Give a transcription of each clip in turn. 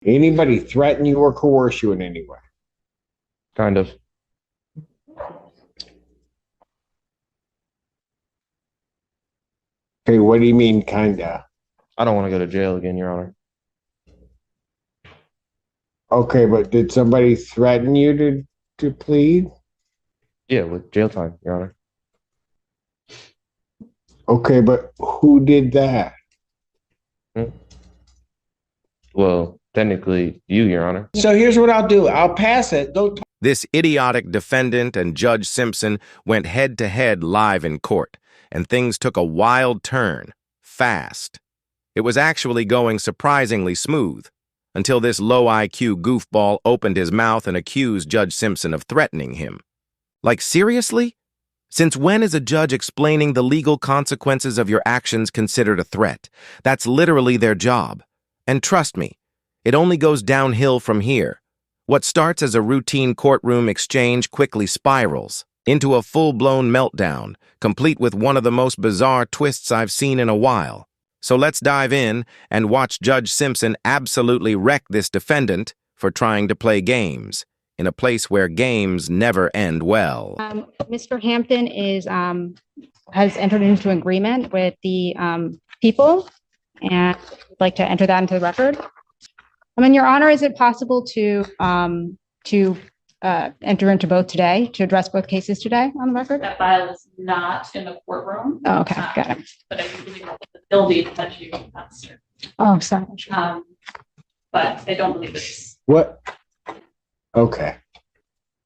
Anybody threaten you or coerce you in any way? Kind of. Okay, what do you mean, kinda? I don't want to go to jail again, Your Honor. Okay, but did somebody threaten you to plead? Yeah, with jail time, Your Honor. Okay, but who did that? Well, technically, you, Your Honor. So here's what I'll do. I'll pass it. Don't. This idiotic defendant and Judge Simpson went head-to-head live in court, and things took a wild turn, fast. It was actually going surprisingly smooth, until this low-IQ goofball opened his mouth and accused Judge Simpson of threatening him. Like, seriously? Since when is a judge explaining the legal consequences of your actions considered a threat? That's literally their job. And trust me, it only goes downhill from here. What starts as a routine courtroom exchange quickly spirals into a full-blown meltdown, complete with one of the most bizarre twists I've seen in a while. So let's dive in and watch Judge Simpson absolutely wreck this defendant for trying to play games in a place where games never end well. Mr. Hampton has entered into an agreement with the people, and would like to enter that into the record. Your Honor, is it possible to enter into both today, to address both cases today on the record? That file is not in the courtroom. Oh, okay, got it. But I can give you the ability to touch you faster. Oh, sorry. But I don't believe it's. What? Okay.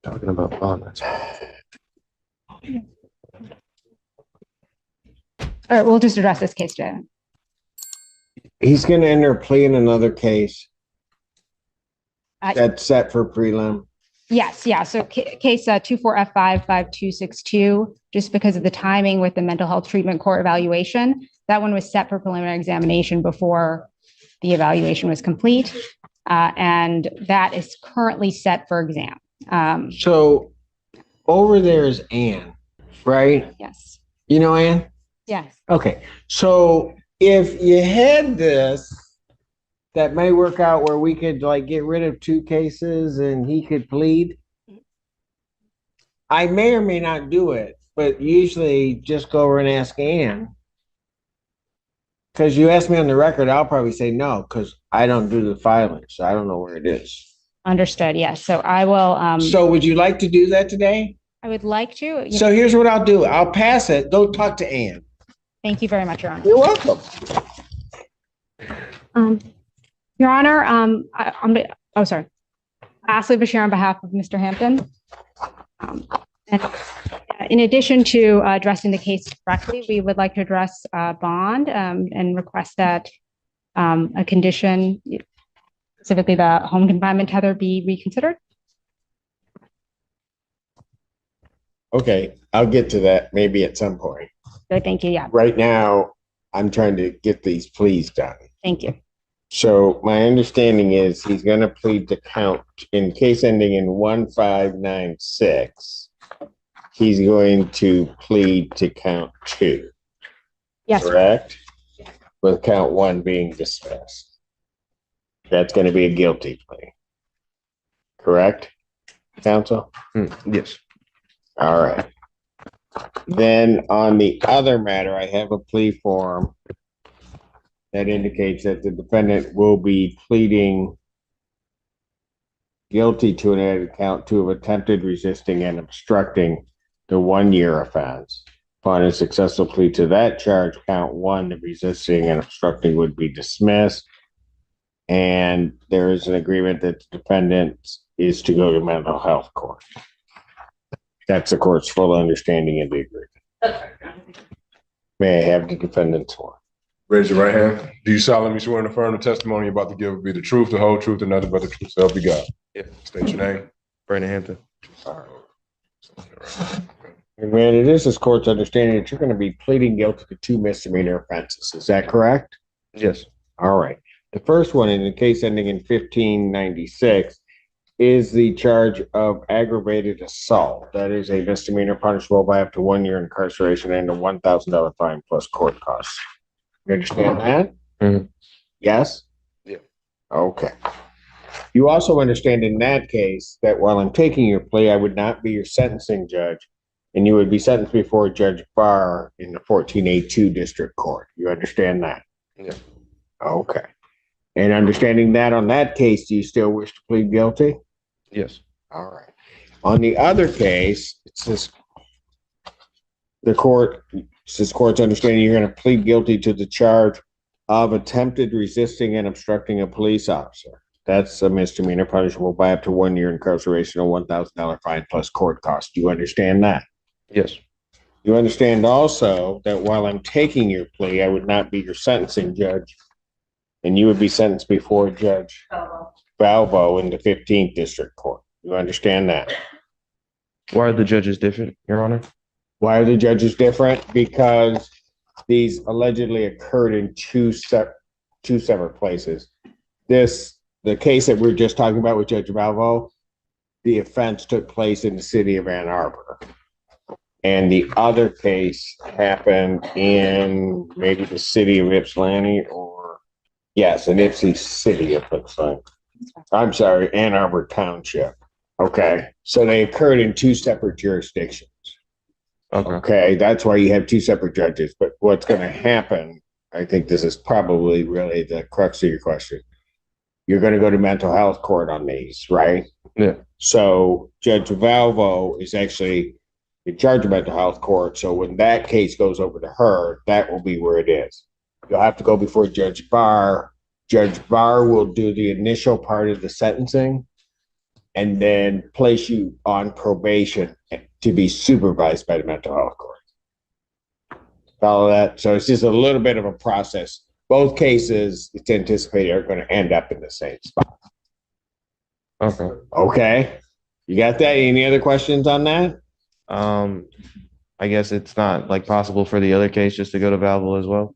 Talking about bond. All right, we'll just address this case today. He's going to enter a plea in another case that's set for prelim. Yes, yeah. So case 24F55262, just because of the timing with the mental health treatment court evaluation, that one was set for preliminary examination before the evaluation was complete. And that is currently set for exam. So over there is Ann, right? Yes. You know Ann? Yes. Okay. So if you had this, that may work out where we could like get rid of two cases and he could plead. I may or may not do it, but usually just go over and ask Ann. Because you asked me on the record, I'll probably say no, because I don't do the filing, so I don't know where it is. Understood. Yes. So I will. So would you like to do that today? I would like to. So here's what I'll do. I'll pass it. Go talk to Ann. Thank you very much, Your Honor. You're welcome. Your Honor, sorry. Ashley Bashir on behalf of Mr. Hampton. And in addition to addressing the case directly, we would like to address bond and request that a condition, specifically the home confinement tether, be reconsidered. Okay, I'll get to that maybe at some point. Good, thank you. Yeah. Right now, I'm trying to get these pleas done. Thank you. So my understanding is he's going to plead to count in case ending in 1596. He's going to plead to count 2. Yes. Correct? With count 1 being dismissed. That's going to be a guilty plea. Correct, counsel? Yes. All right. Then on the other matter, I have a plea form that indicates that the defendant will be pleading guilty to an added count 2 of attempted resisting and obstructing the 1-year offense. Upon a successful plea to that charge, count 1, the resisting and obstructing, would be dismissed. And there is an agreement that the defendant is to go to mental health court. That's the court's full understanding of the agreement. May I have the defendant's sworn? Raise your right hand. Do you solemnly swear and affirm the testimony you're about to give will be the truth, the whole truth, and nothing but the truth, so help you God? Yeah. State your name. Brandon Hampton. All right. And man, it is this court's understanding that you're going to be pleading guilty to 2 misdemeanor offenses. Is that correct? Yes. All right. The first one, in the case ending in 1596, is the charge of aggravated assault. That is a misdemeanor punishable by up to 1 year incarceration and a $1,000 fine plus court costs. You understand that? Mhm. Yes? Yeah. Okay. You also understand in that case that while I'm taking your plea, I would not be your sentencing judge, and you would be sentenced before Judge Barr in the 14A2 District Court. You understand that? Yeah. Okay. And understanding that on that case, do you still wish to plead guilty? Yes. All right. On the other case, it says court's understanding you're going to plead guilty to the charge of attempted resisting and obstructing a police officer. That's a misdemeanor punishable by up to 1 year incarceration or $1,000 fine plus court costs. Do you understand that? Yes. You understand also that while I'm taking your plea, I would not be your sentencing judge, and you would be sentenced before Judge Valvo in the 15th District Court. You understand that? Why are the judges different, Your Honor? Why are the judges different? Because these allegedly occurred in two separate places. The case that we're just talking about with Judge Valvo, the offense took place in the city of Ann Arbor. And the other case happened in maybe the city of Ypsilanti in Ypsi City of Ypsilanti. I'm sorry, Ann Arbor Township. Okay. So they occurred in two separate jurisdictions. Okay. That's why you have two separate judges. But what's going to happen, I think this is probably really the crux of your question. You're going to go to mental health court on these, right? Yeah. So Judge Valvo is actually in charge of mental health court. So when that case goes over to her, that will be where it is. You'll have to go before Judge Barr. Judge Barr will do the initial part of the sentencing and then place you on probation to be supervised by the mental health court. Follow that? So it's just a little bit of a process. Both cases, it's anticipated, are going to end up in the same spot. Okay. Okay. You got that? Any other questions on that? I guess it's not like possible for the other case just to go to Valvo as well.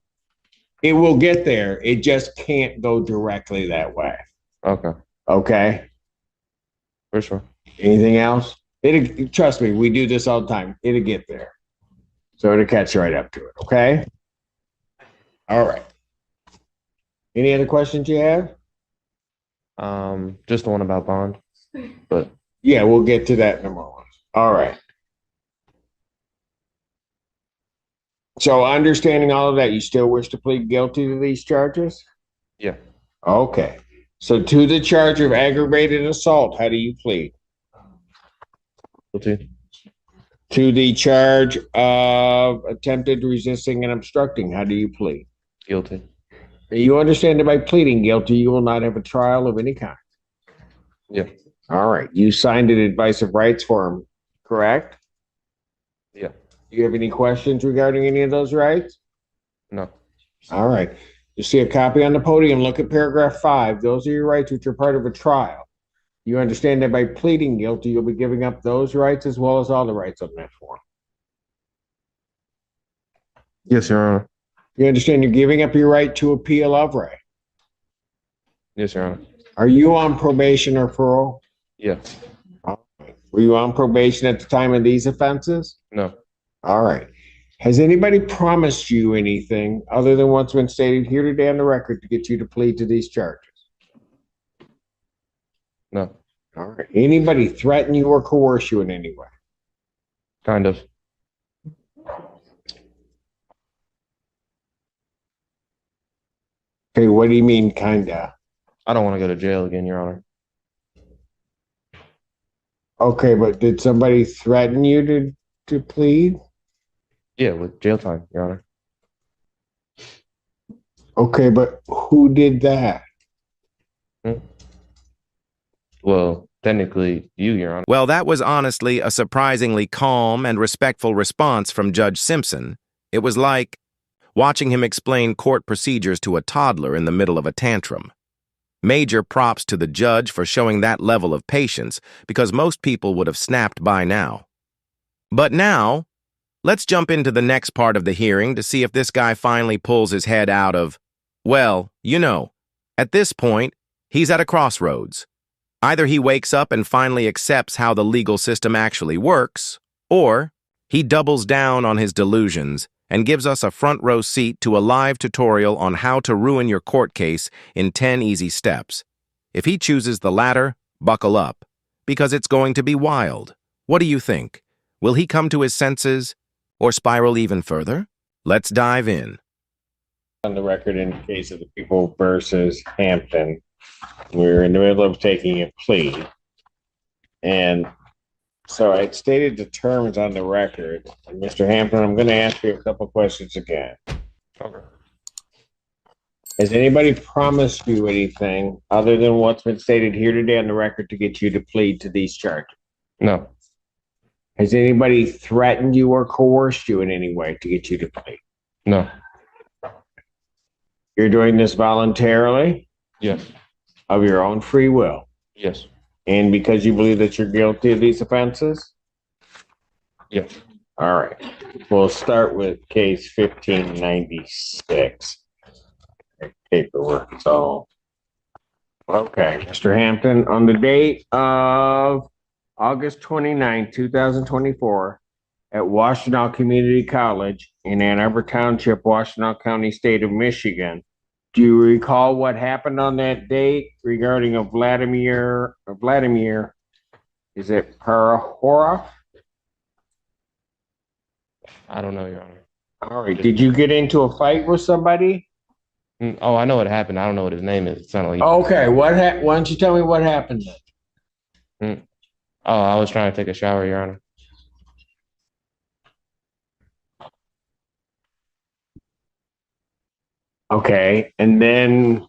It will get there. It just can't go directly that way. Okay. Okay. For sure. Anything else? Trust me, we do this all the time. It'll get there. So it'll catch right up to it. Okay. All right. Any other questions you have? Just the one about bond, but yeah, we'll get to that in a moment. All right. So understanding all of that, you still wish to plead guilty to these charges? yeah. Okay. So to the charge of aggravated assault, how do you plead? Guilty. To the charge of attempted resisting and obstructing, how do you plead? Guilty. You understand that by pleading guilty, you will not have a trial of any kind. Yeah. All right. You signed an advice of rights form, correct? Yeah. Do you have any questions regarding any of those rights? No. All right. You see a copy on the podium. Look at paragraph 5. Those are your rights which are part of a trial. You understand that by pleading guilty, you'll be giving up those rights as well as all the rights on that form. Yes, Your Honor. You understand you're giving up your right to appeal of right. Yes, Your Honor. Are you on probation or parole? Yeah. All right. Were you on probation at the time of these offenses? No. All right. Has anybody promised you anything other than what's been stated here today on the record to get you to plead to these charges? No. All right. Anybody threaten you or coerce you in any way? Kind of. Okay, what do you mean, kinda? I don't want to go to jail again, Your Honor. Okay, but did somebody threaten you to plead? Yeah, with jail time, Your Honor. Okay, but who did that? Well, technically, you, Your Honor. Well, that was honestly a surprisingly calm and respectful response from Judge Simpson. It was like watching him explain court procedures to a toddler in the middle of a tantrum. Major props to the judge for showing that level of patience, because most people would have snapped by now. But now, let's jump into the next part of the hearing to see if this guy finally pulls his head out of, well, you know, at this point, he's at a crossroads. Either he wakes up and finally accepts how the legal system actually works, or he doubles down on his delusions and gives us a front row seat to a live tutorial on how to ruin your court case in 10 easy steps. If he chooses the latter, buckle up, because it's going to be wild. What do you think? Will he come to his senses or spiral even further? Let's dive in. On the record in the case of the people versus Hampton, we're in the middle of taking a plea. And so I stated the terms on the record. And Mr. Hampton, I'm going to ask you a couple questions again. Okay. Has anybody promised you anything other than what's been stated here today on the record to get you to plead to these charges? No, Has anybody threatened you or coerced you in any way to get you to plead? no, You're doing this voluntarily, yes, of your own free will, yes, and because you believe that you're guilty of these offenses? yes. All right. We'll start with case 1596. Paperwork. So, okay, Mr. Hampton, on the date of August 29, 2024, at Washtenaw Community College in Ann Arbor Township, Washtenaw County, state of Michigan, do you recall what happened on that date regarding a Vladimir, is it Parahora? I don't know, Your Honor. All right. Did you get into a fight with somebody? Oh, I know what happened. I don't know what his name is. It sounded like. Okay. Why don't you tell me what happened then? Oh, I was trying to take a shower, Your Honor. Okay. And then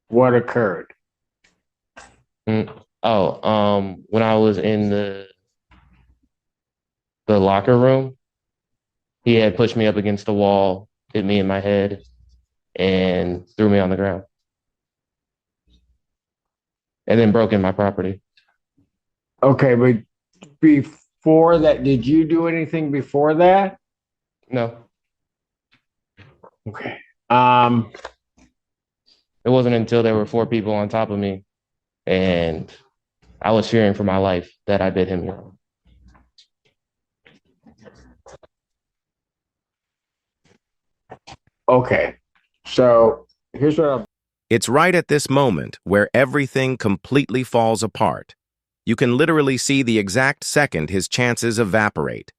what occurred? When I was in the locker room, he had pushed me up against the wall, hit me in my head, and threw me on the ground. And then broke in my property. Okay, but before that, did you do anything before that? No, Okay. it wasn't until there were 4 people on top of me and I was fearing for my life that I bit him, Your Honor. Okay. So here's what It's right at this moment where everything completely falls apart. You can literally see the exact second his chances evaporate.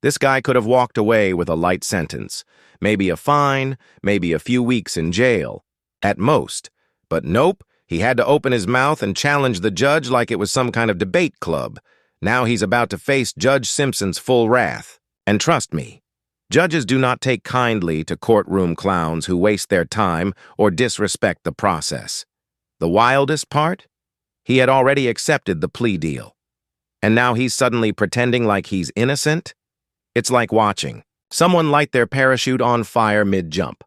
This guy could have walked away with a light sentence, maybe a fine, maybe a few weeks in jail, at most. But nope, he had to open his mouth and challenge the judge like it was some kind of debate club. Now he's about to face Judge Simpson's full wrath. And trust me, judges do not take kindly to courtroom clowns who waste their time or disrespect the process. The wildest part? He had already accepted the plea deal. And now he's suddenly pretending like he's innocent? It's like watching someone light their parachute on fire mid-jump.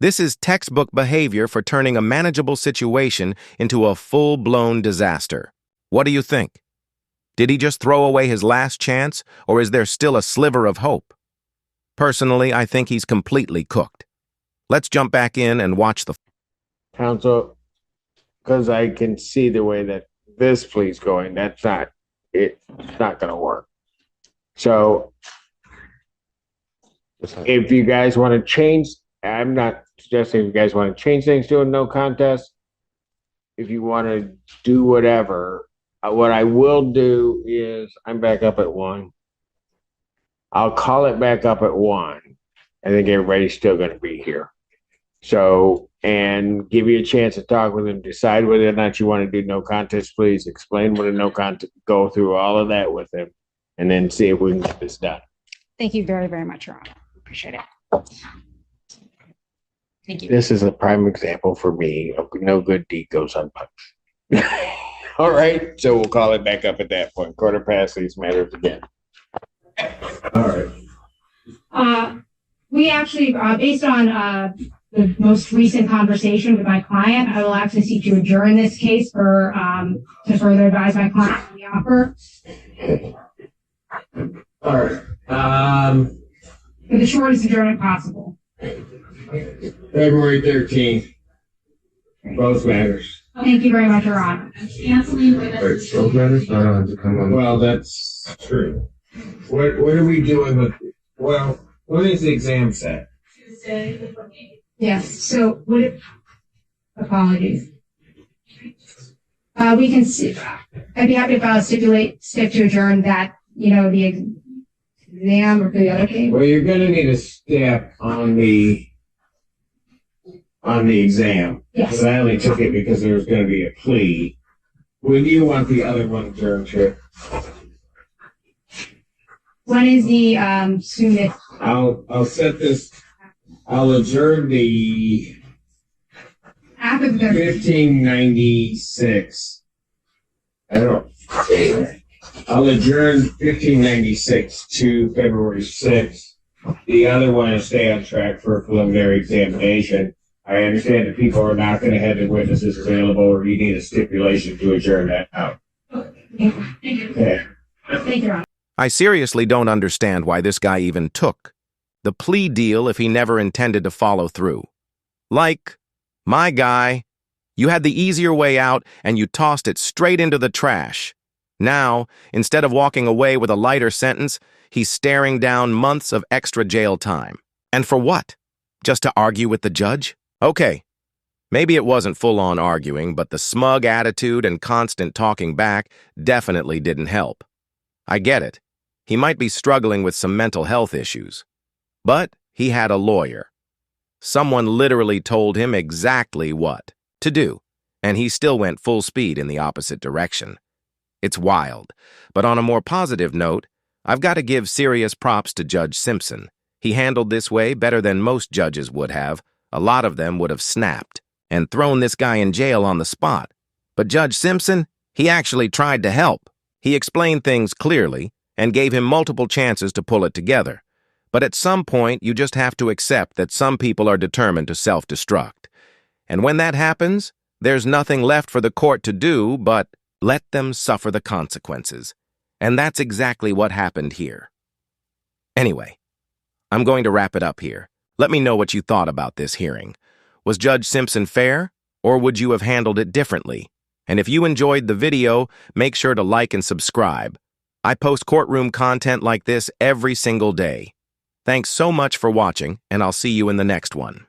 This is textbook behavior for turning a manageable situation into a full-blown disaster. What do you think? Did he just throw away his last chance, or is there still a sliver of hope? Personally, I think he's completely cooked. Let's jump back in and watch the counsel, because I can see the way that this plea's going, it's not going to work. So if you guys want to change, I'm not suggesting if you guys want to change things to a no contest. If you want to do whatever, what I will do is I'm back up at 1. I'll call it back up at 1. I think everybody's still going to be here. So, and give you a chance to talk with him, decide whether or not you want to do no contest, please explain what a no contest, go through all of that with him, and then see if we can get this done. Thank you very, very much, Your Honor. Appreciate it. Thank you. This is a prime example for me of no good deed goes unpunished. All right, so we'll call it back up at that point. Quarter past these matters again. All right. We actually, based on the most recent conversation with my client, I will actually seek to adjourn this case for to further advise my client on the offer. All right. For the shortest adjournment possible. February 13th. Both matters. Thank you very much, Your Honor. Canceling witness. Both matters? I don't have to come on. Well, that's true. What are we doing with, well, what is the exam set? Tuesday, the 28th. Yes, so apologies. We can see, I'd be happy to file a stip to adjourn that, the exam or for the other case. Well, you're gonna need a step on the exam. Yes. Because I only took it because there was gonna be a plea. When do you want the other one adjourned to? When is the soonest? I'll set this, I'll adjourn the After the 1596. I'll adjourn 1596 to February 6th. The other one is stay on track for a preliminary examination. I understand that people are not going to have the witnesses available, or you need a stipulation to adjourn that out. Thank you. Okay. Thank you, Your Honor. I seriously don't understand why this guy even took the plea deal if he never intended to follow through. Like, my guy, you had the easier way out and you tossed it straight into the trash. Now, instead of walking away with a lighter sentence, he's staring down months of extra jail time. And for what? Just to argue with the judge? Okay, maybe it wasn't full-on arguing, but the smug attitude and constant talking back definitely didn't help. I get it. He might be struggling with some mental health issues. But he had a lawyer. Someone literally told him exactly what to do, and he still went full speed in the opposite direction. It's wild. But on a more positive note, I've got to give serious props to Judge Simpson. He handled this way better than most judges would have. A lot of them would have snapped and thrown this guy in jail on the spot. But Judge Simpson, he actually tried to help. He explained things clearly and gave him multiple chances to pull it together. But at some point, you just have to accept that some people are determined to self-destruct. And when that happens, there's nothing left for the court to do but let them suffer the consequences. And that's exactly what happened here. Anyway, I'm going to wrap it up here. Let me know what you thought about this hearing. Was Judge Simpson fair, or would you have handled it differently? And if you enjoyed the video, make sure to like and subscribe. I post courtroom content like this every single day. Thanks so much for watching, and I'll see you in the next one.